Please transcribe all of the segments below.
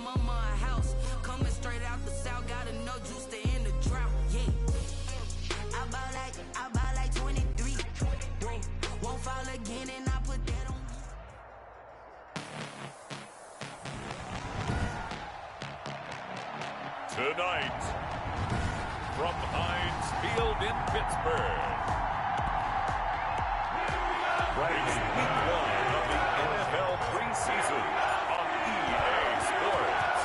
mama a house. Coming straight out the south, got enough juice to end the drought. Yeah. I buy like 23. Whoa. Won't fall again, and I put that on. Tonight, from Heinz Field in Pittsburgh, Friday, week 1 of the NFL preseason on EA Sports.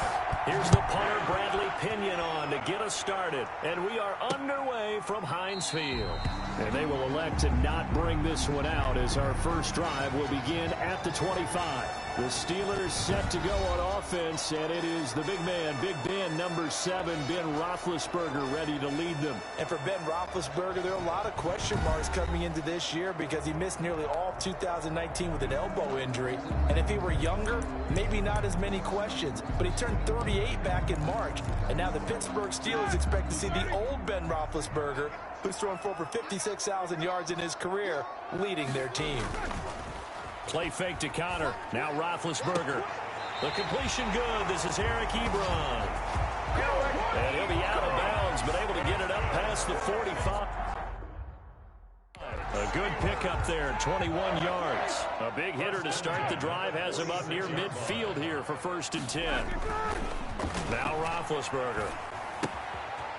Here's the punter, Bradley Pinion, on to get us started. And we are underway from Heinz Field. And they will elect to not bring this one out as our first drive will begin at the 25. The Steelers set to go on offense, and it is the big man, Big Ben, number 7, Ben Roethlisberger, ready to lead them. And for Ben Roethlisberger, there are a lot of question marks coming into this year because he missed nearly all 2019 with an elbow injury. And if he were younger, maybe not as many questions. But he turned 38 back in March, and now the Pittsburgh Steelers expect to see the old Ben Roethlisberger, who's thrown for over 56,000 yards in his career, leading their team. Play fake to Connor. Now Roethlisberger. The completion good. This is Eric Ebron. And he'll be out of bounds, but able to get it up past the 45. A good pickup there, 21 yards. A big hitter to start the drive has him up near midfield here for 1st and 10. Now Roethlisberger.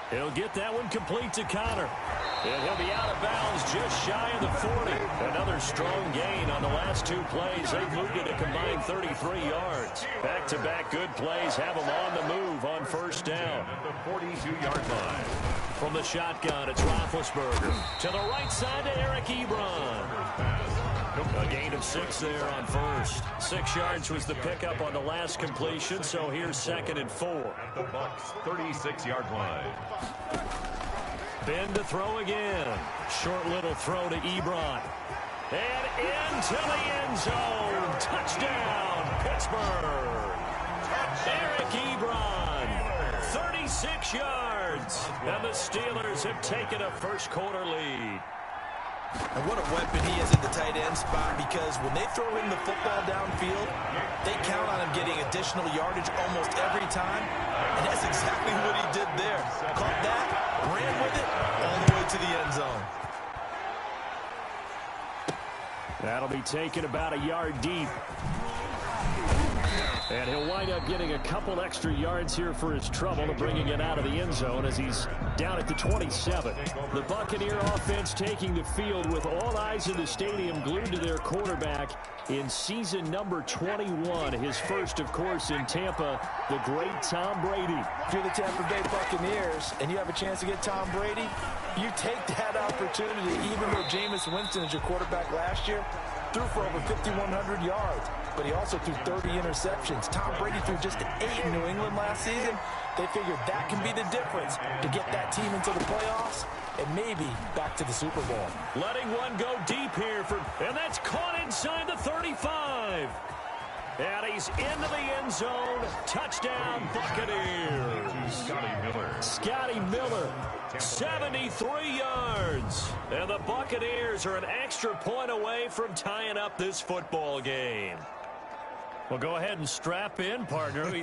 He'll get that one complete to Connor. And he'll be out of bounds just shy of the 40. Another strong gain on the last 2 plays. They've moved it a combined 33 yards. Back-to-back good plays have them on the move on 1st down. At the 42-yard line. From the shotgun, it's Roethlisberger. To the right side to Eric Ebron. A gain of 6 there on 1st. 6 yards was the pickup on the last completion, so here's 2nd and 4. At the Bucs' 36-yard line. Ben to throw again. Short little throw to Ebron. And into the end zone. Touchdown, Pittsburgh. Eric Ebron, 36 yards. And the Steelers have taken a first-quarter lead. And what a weapon he is at the tight end spot, because when they throw him the football downfield, they count on him getting additional yardage almost every time. And that's exactly what he did there. Caught that, ran with it, all the way to the end zone. That'll be taken about a yard deep. And he'll wind up getting a couple extra yards here for his trouble to bringing it out of the end zone as he's down at the 27. The Buccaneer offense taking the field with all eyes in the stadium glued to their quarterback in season number 21. His first, of course, in Tampa, the great Tom Brady. If you're the Tampa Bay Buccaneers and you have a chance to get Tom Brady, you take that opportunity, even though Jameis Winston is your quarterback last year, threw for over 5,100 yards, but he also threw 30 interceptions. Tom Brady threw just 8 in New England last season. They figured that can be the difference to get that team into the playoffs and maybe back to the Super Bowl. Letting one go deep here, and that's caught inside the 35. And he's into the end zone. Touchdown, Buccaneers. Scotty Miller, 73 yards. And the Buccaneers are an extra point away from tying up this football game. Well, go ahead and strap in, partner.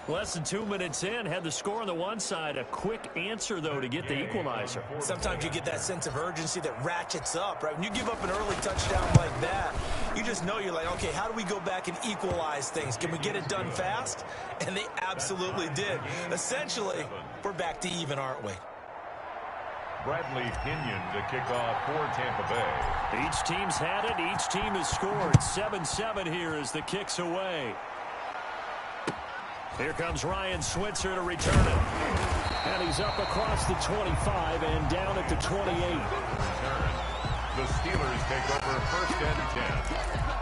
Less than 2 minutes in, had the score on the one side. A quick answer, though, to get the equalizer. Sometimes you get that sense of urgency that ratchets up, right? When you give up an early touchdown like that, you just know you're like, okay, how do we go back and equalize things? Can we get it done fast? And they absolutely did. Essentially, we're back to even, aren't we? Bradley Pinion to kick off for Tampa Bay. Each team's had it. Each team has scored. 7-7 here as the kick's away. Here comes Ryan Switzer to return it. And he's up across the 25 and down at the 28. The Steelers take over 1st and 10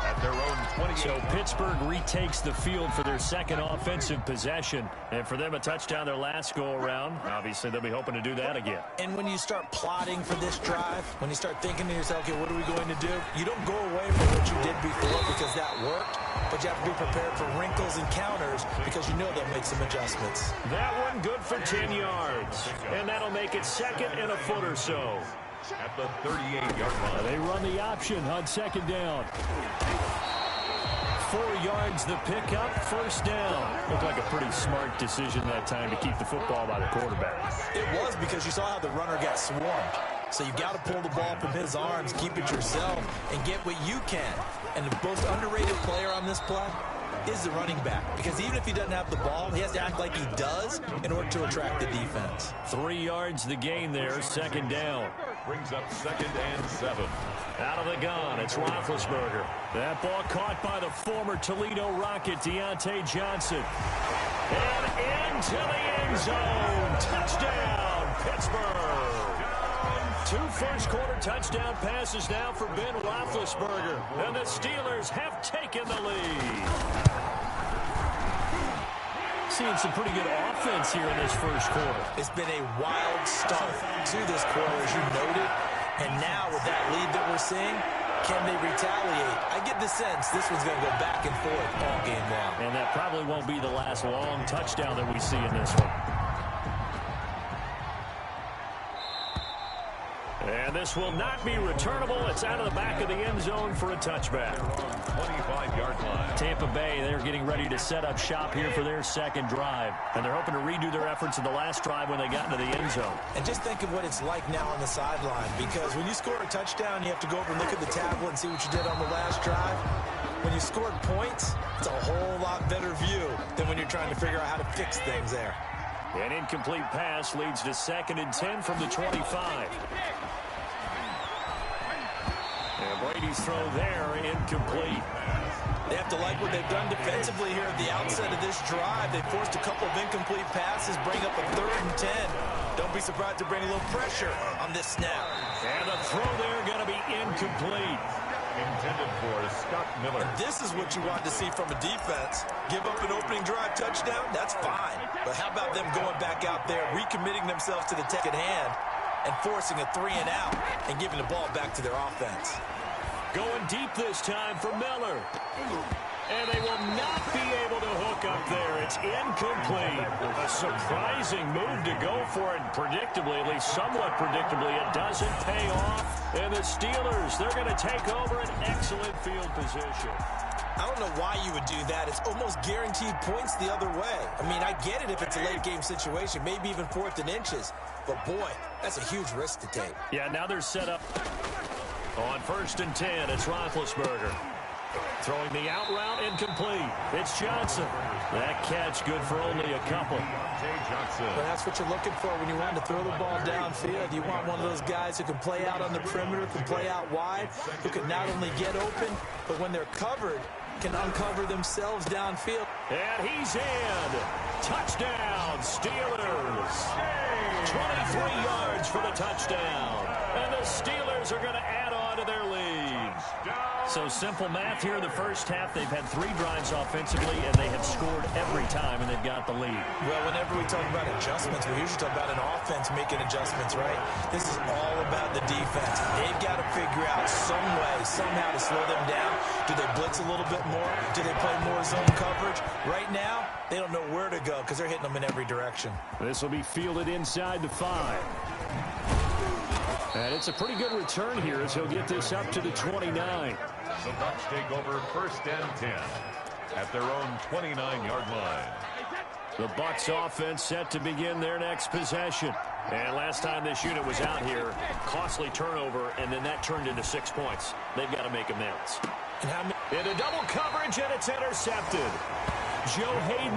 at their own 28. So Pittsburgh retakes the field for their second offensive possession. And for them, a touchdown their last go-around. Obviously, they'll be hoping to do that again. And when you start plotting for this drive, when you start thinking to yourself, okay, what are we going to do? You don't go away from what you did before because that worked. But you have to be prepared for wrinkles and counters because you know they'll make some adjustments. That one good for 10 yards. And that'll make it 2nd and a foot or so. At the 38-yard line. They run the option on 2nd down. 4 yards the pickup, first down. Looked like a pretty smart decision that time to keep the football by the quarterback. It was, because you saw how the runner got swarmed. So you got to pull the ball from his arms, keep it yourself, and get what you can. And the most underrated player on this play is the running back. Because even if he doesn't have the ball, he has to act like he does in order to attract the defense. 3 yards the gain there, second down. Brings up 2nd and 7. Out of the gun, it's Roethlisberger. That ball caught by the former Toledo Rocket, Deontay Johnson. And into the end zone. Touchdown, Pittsburgh. 2 first-quarter touchdown passes now for Ben Roethlisberger. And the Steelers have taken the lead. Seeing some pretty good offense here in this first quarter. It's been a wild start to this quarter, as you noted. And now with that lead that we're seeing, can they retaliate? I get the sense this one's going to go back and forth all game long. And that probably won't be the last long touchdown that we see in this one. And this will not be returnable. It's out of the back of the end zone for a touchback. 25-yard line. Tampa Bay, they're getting ready to set up shop here for their second drive. And they're hoping to redo their efforts in the last drive when they got into the end zone. And just think of what it's like now on the sideline. Because when you score a touchdown, you have to go over and look at the tablet and see what you did on the last drive. When you scored points, it's a whole lot better view than when you're trying to figure out how to fix things there. An incomplete pass leads to 2nd and 10 from the 25. And Brady's throw there, incomplete. They have to like what they've done defensively here at the outset of this drive. They forced a couple of incomplete passes, bring up a 3rd and 10. Don't be surprised to bring a little pressure on this snap. And the throw there going to be incomplete. Intended for Scott Miller. And this is what you want to see from a defense. Give up an opening drive touchdown, that's fine. But how about them going back out there, recommitting themselves to the task at hand, and forcing a 3 and out and giving the ball back to their offense. Going deep this time for Miller. And they will not be able to hook up there. It's incomplete. A surprising move to go for it. Predictably, at least somewhat predictably, it doesn't pay off. And the Steelers, they're going to take over an excellent field position. I don't know why you would do that. It's almost guaranteed points the other way. I mean, I get it if it's a late-game situation, maybe even 4th and inches. But, boy, that's a huge risk to take. Yeah, now they're set up on 1st and 10. It's Roethlisberger. Throwing the out route, incomplete. It's Johnson. That catch good for only a couple. But that's what you're looking for when you want to throw the ball downfield. You want one of those guys who can play out on the perimeter, can play out wide, who can not only get open, but when they're covered, can uncover themselves downfield. And he's in. Touchdown, Steelers. 23 yards for the touchdown. And the Steelers are going to add on to their lead. So simple math here in the first half. They've had 3 drives offensively, and they have scored every time, and they've got the lead. Well, whenever we talk about adjustments, we usually talk about an offense making adjustments, right? This is all about the defense. They've got to figure out some way, somehow to slow them down. Do they blitz a little bit more? Do they play more zone coverage? Right now, they don't know where to go because they're hitting them in every direction. This will be fielded inside the 5. And it's a pretty good return here as he'll get this up to the 29. The Bucs take over 1st and 10 at their own 29-yard line. The Bucs offense set to begin their next possession. And last time this unit was out here, costly turnover, and then that turned into 6 points. They've got to make amends. And how many? Into double coverage, and it's intercepted. Joe Hayden